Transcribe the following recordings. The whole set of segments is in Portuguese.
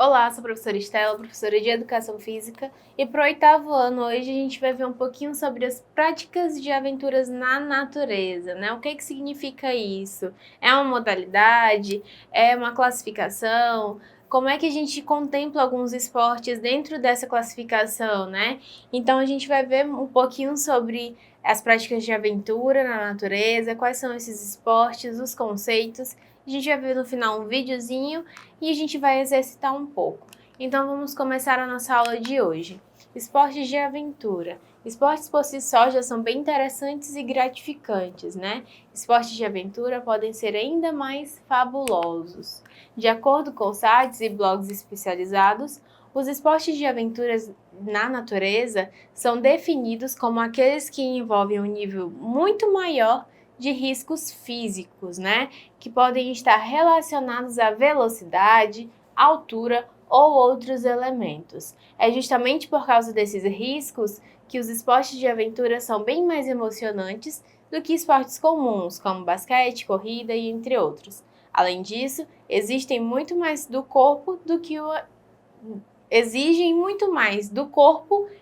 Olá, sou a professora Estela, professora de Educação Física, e para o 8º ano hoje a gente vai ver um pouquinho sobre as práticas de aventuras na natureza, né? O que significa isso? É uma modalidade? É uma classificação? Como é que a gente contempla alguns esportes dentro dessa classificação, né? Então a gente vai ver um pouquinho sobre as práticas de aventura na natureza, quais são esses esportes, os conceitos. A gente vai ver no final um videozinho e a gente vai exercitar um pouco. Então vamos começar a nossa aula de hoje. Esportes de aventura. Esportes por si só já são bem interessantes e gratificantes, né? Esportes de aventura podem ser ainda mais fabulosos. De acordo com sites e blogs especializados, os esportes de aventuras na natureza são definidos como aqueles que envolvem um nível muito maior de riscos físicos, né? Que podem estar relacionados à velocidade, altura ou outros elementos. É justamente por causa desses riscos que os esportes de aventura são bem mais emocionantes do que esportes comuns, como basquete, corrida e entre outros. Além disso, exigem muito mais do corpo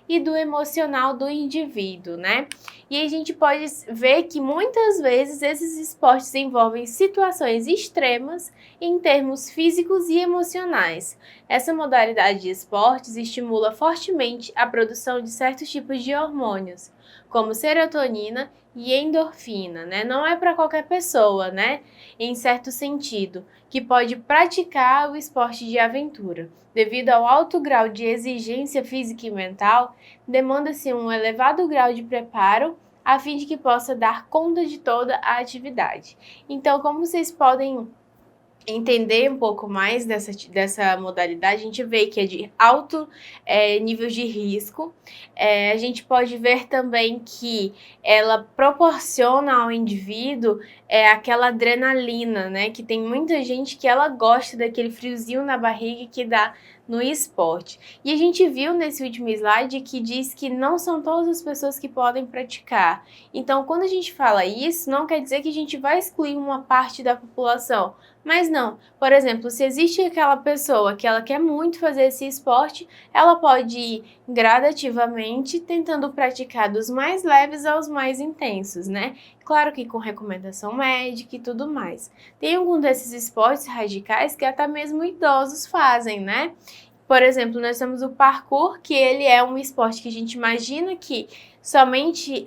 e do emocional do indivíduo, né? E a gente pode ver que muitas vezes esses esportes envolvem situações extremas em termos físicos e emocionais. Essa modalidade de esportes estimula fortemente a produção de certos tipos de hormônios, como serotonina e endorfina, né? Não é para qualquer pessoa, né? Em certo sentido, que pode praticar o esporte de aventura. Devido ao alto grau de exigência física e mental, demanda-se um elevado grau de preparo a fim de que possa dar conta de toda a atividade. Então, como vocês podem entender um pouco mais dessa modalidade, a gente vê que é de alto nível de risco. A gente pode ver também que ela proporciona ao indivíduo aquela adrenalina, né? Que tem muita gente que ela gosta daquele friozinho na barriga que dá no esporte. E a gente viu nesse último slide que diz que não são todas as pessoas que podem praticar. Então, quando a gente fala isso, não quer dizer que a gente vai excluir uma parte da população. Mas não, por exemplo, se existe aquela pessoa que ela quer muito fazer esse esporte, ela pode ir gradativamente tentando praticar dos mais leves aos mais intensos, né? Claro que com recomendação médica e tudo mais. Tem algum desses esportes radicais que até mesmo idosos fazem, né? Por exemplo, nós temos o parkour, que ele é um esporte que a gente imagina que somente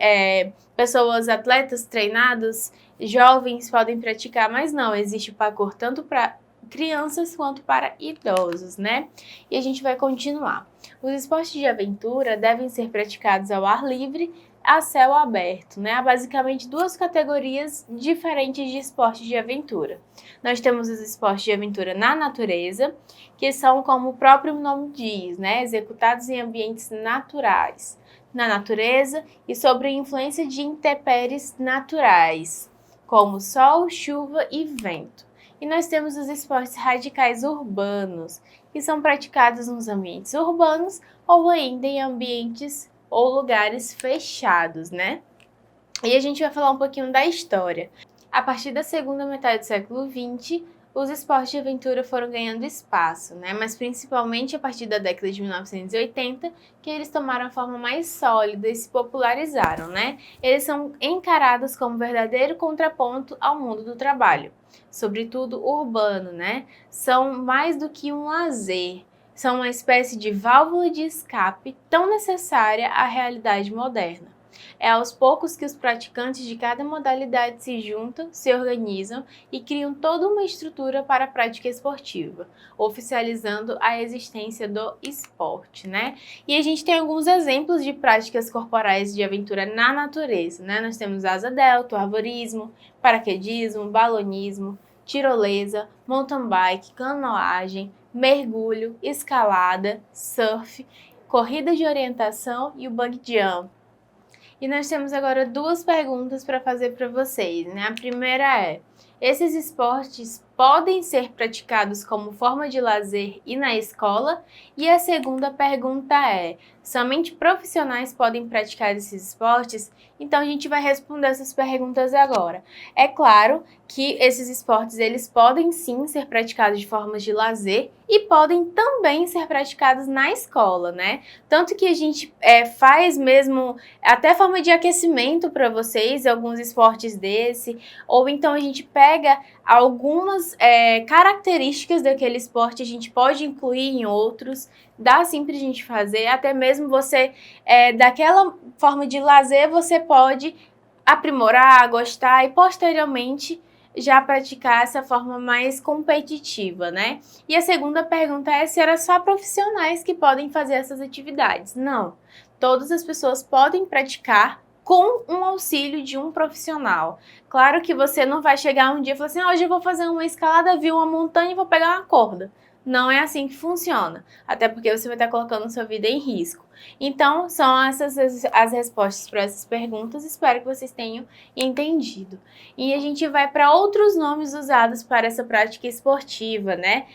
pessoas, atletas treinados, jovens podem praticar, mas não, existe o parkour tanto para crianças quanto para idosos, né? E a gente vai continuar. Os esportes de aventura devem ser praticados ao ar livre, a céu aberto, né? Há basicamente duas categorias diferentes de esportes de aventura. Nós temos os esportes de aventura na natureza, que são, como o próprio nome diz, né? Executados em ambientes naturais, na natureza e sob a influência de intempéries naturais, como sol, chuva e vento. E nós temos os esportes radicais urbanos, que são praticados nos ambientes urbanos ou ainda em ambientes ou lugares fechados, né? E a gente vai falar um pouquinho da história. A partir da segunda metade do século XX, os esportes de aventura foram ganhando espaço, né? Mas principalmente a partir da década de 1980, que eles tomaram a forma mais sólida e se popularizaram, né? Eles são encarados como verdadeiro contraponto ao mundo do trabalho, sobretudo urbano, né? São mais do que um lazer, são uma espécie de válvula de escape tão necessária à realidade moderna. É aos poucos que os praticantes de cada modalidade se juntam, se organizam e criam toda uma estrutura para a prática esportiva, oficializando a existência do esporte, né? E a gente tem alguns exemplos de práticas corporais de aventura na natureza, né? Nós temos asa delta, arvorismo, paraquedismo, balonismo, tirolesa, mountain bike, canoagem, mergulho, escalada, surf, corrida de orientação e o bungee jump. E nós temos agora duas perguntas para fazer para vocês, né? A primeira é: esses esportes podem ser praticados como forma de lazer e na escola? E a segunda pergunta é: somente profissionais podem praticar esses esportes? Então a gente vai responder essas perguntas agora. É claro que esses esportes eles podem sim ser praticados de formas de lazer e podem também ser praticados na escola, né? Tanto que a gente faz mesmo até forma de aquecimento para vocês, alguns esportes desse, ou então a gente pega algumas características daquele esporte, a gente pode incluir em outros, dá sim pra gente fazer, até mesmo você, daquela forma de lazer, você pode aprimorar, gostar e posteriormente já praticar essa forma mais competitiva, né? E a segunda pergunta é se era só profissionais que podem fazer essas atividades. Não, todas as pessoas podem praticar com um auxílio de um profissional. Claro que você não vai chegar um dia e falar assim, hoje eu vou fazer uma escalada, vi uma montanha e vou pegar uma corda. Não é assim que funciona, até porque você vai estar colocando sua vida em risco. Então, são essas as respostas para essas perguntas, espero que vocês tenham entendido. E a gente vai para outros nomes usados para essa prática esportiva, né?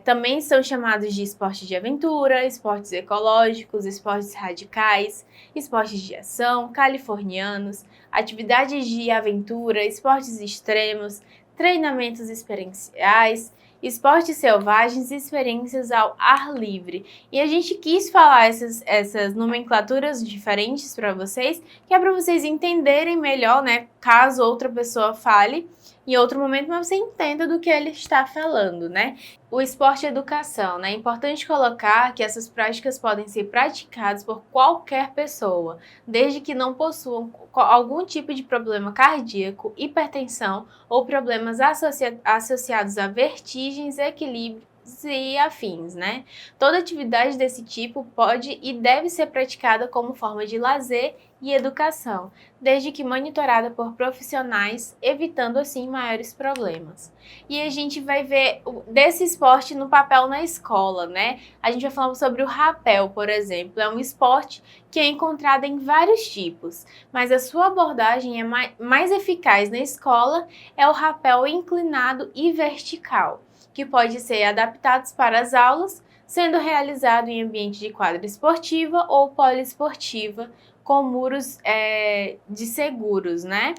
Também são chamados de esportes de aventura, esportes ecológicos, esportes radicais, esportes de ação, californianos, atividades de aventura, esportes extremos, treinamentos experienciais, esportes selvagens e experiências ao ar livre. E a gente quis falar essas nomenclaturas diferentes para vocês, que é para vocês entenderem melhor, né? Caso outra pessoa fale em outro momento, mas você entenda do que ele está falando, né? O esporte e educação, né? É importante colocar que essas práticas podem ser praticadas por qualquer pessoa, desde que não possuam algum tipo de problema cardíaco, hipertensão ou problemas associados a vertigens, equilíbrios e afins, né? Toda atividade desse tipo pode e deve ser praticada como forma de lazer e educação, desde que monitorada por profissionais, evitando assim maiores problemas. E a gente vai ver desse esporte no papel na escola, né? A gente vai falar sobre o rapel, por exemplo. É um esporte que é encontrado em vários tipos, mas a sua abordagem é mais eficaz na escola é o rapel inclinado e vertical, que pode ser adaptados para as aulas, sendo realizado em ambiente de quadra esportiva ou poliesportiva, com muros de seguros, né?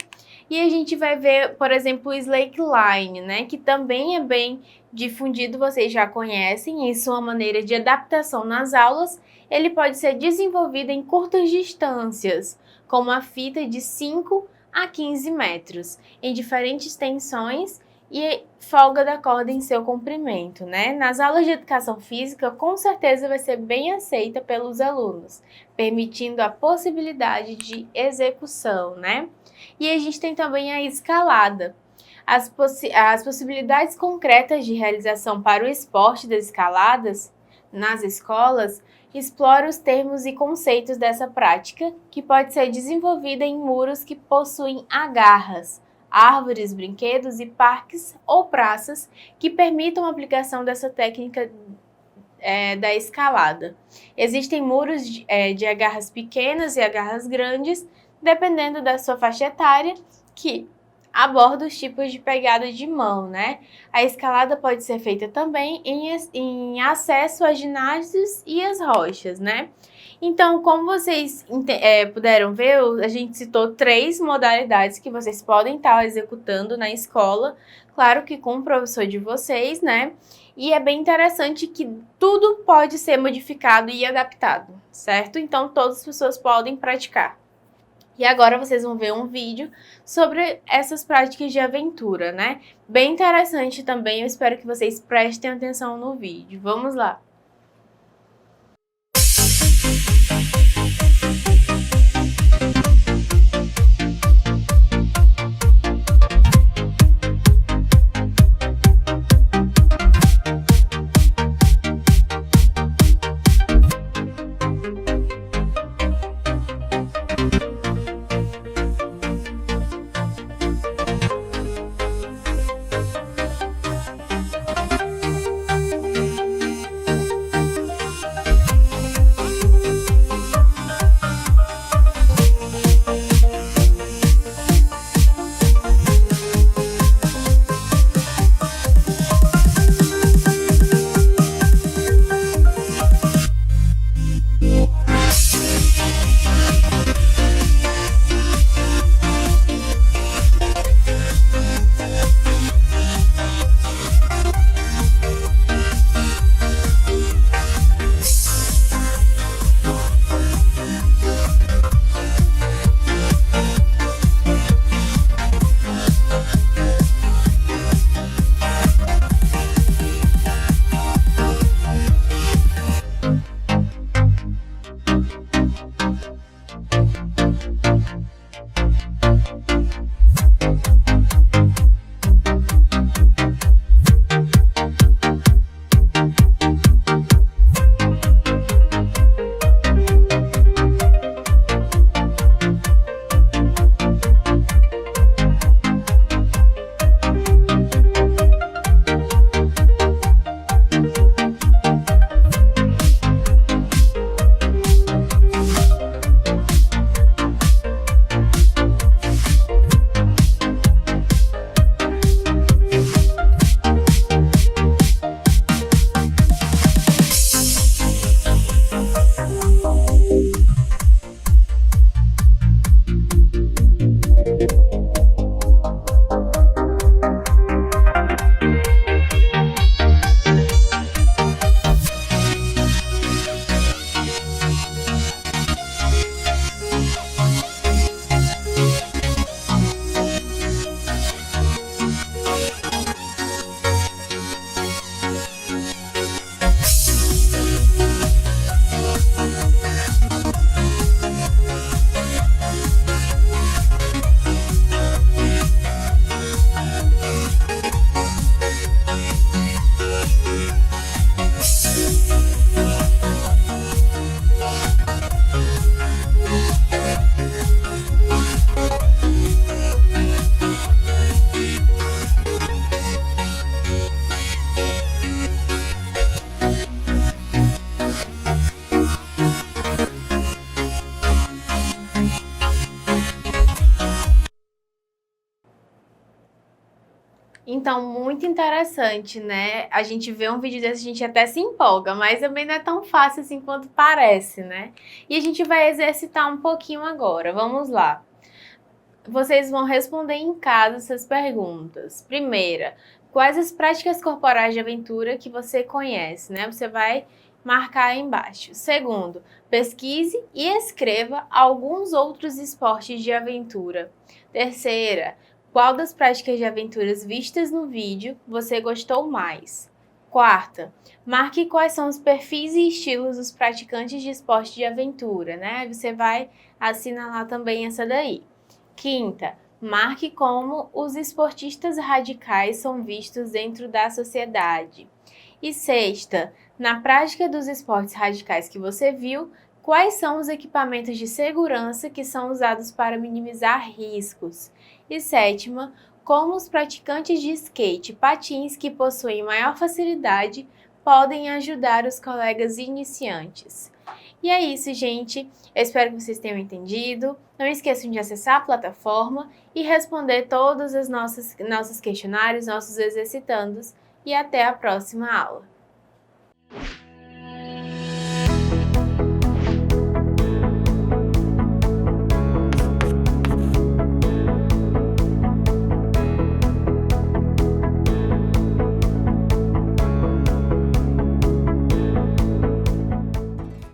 E a gente vai ver, por exemplo, o slackline, né? Que também é bem difundido, vocês já conhecem, em sua maneira de adaptação nas aulas, ele pode ser desenvolvido em curtas distâncias, com uma fita de 5 a 15 metros, em diferentes tensões e folga da corda em seu comprimento, né? Nas aulas de educação física, com certeza vai ser bem aceita pelos alunos, permitindo a possibilidade de execução, né? E a gente tem também a escalada. As possibilidades concretas de realização para o esporte das escaladas nas escolas explora os termos e conceitos dessa prática, que pode ser desenvolvida em muros que possuem agarras, árvores, brinquedos e parques ou praças que permitam a aplicação dessa técnica da escalada. Existem muros de agarras pequenas e agarras grandes, dependendo da sua faixa etária, que aborda os tipos de pegada de mão, né? A escalada pode ser feita também em acesso a ginásios e as rochas, né? Então, como vocês puderam ver, a gente citou 3 modalidades que vocês podem estar executando na escola, claro que com o professor de vocês, né? E é bem interessante que tudo pode ser modificado e adaptado, certo? Então, todas as pessoas podem praticar. E agora vocês vão ver um vídeo sobre essas práticas de aventura, né? Bem interessante também, eu espero que vocês prestem atenção no vídeo. Vamos lá! Então, muito interessante, né? A gente vê um vídeo desse, a gente até se empolga, mas também não é tão fácil assim quanto parece, né? E a gente vai exercitar um pouquinho agora. Vamos lá. Vocês vão responder em casa essas perguntas. Primeira, quais as práticas corporais de aventura que você conhece, né? Você vai marcar aí embaixo. Segundo, pesquise e escreva alguns outros esportes de aventura. Terceira, qual das práticas de aventuras vistas no vídeo você gostou mais? Quarta, marque quais são os perfis e estilos dos praticantes de esporte de aventura, né? Você vai assinalar também essa daí. Quinta, marque como os esportistas radicais são vistos dentro da sociedade. E sexta, na prática dos esportes radicais que você viu, quais são os equipamentos de segurança que são usados para minimizar riscos? E sétima, como os praticantes de skate e patins que possuem maior facilidade podem ajudar os colegas iniciantes. E é isso, gente. Eu espero que vocês tenham entendido. Não esqueçam de acessar a plataforma e responder todos os nossos questionários, nossos exercitandos. E até a próxima aula.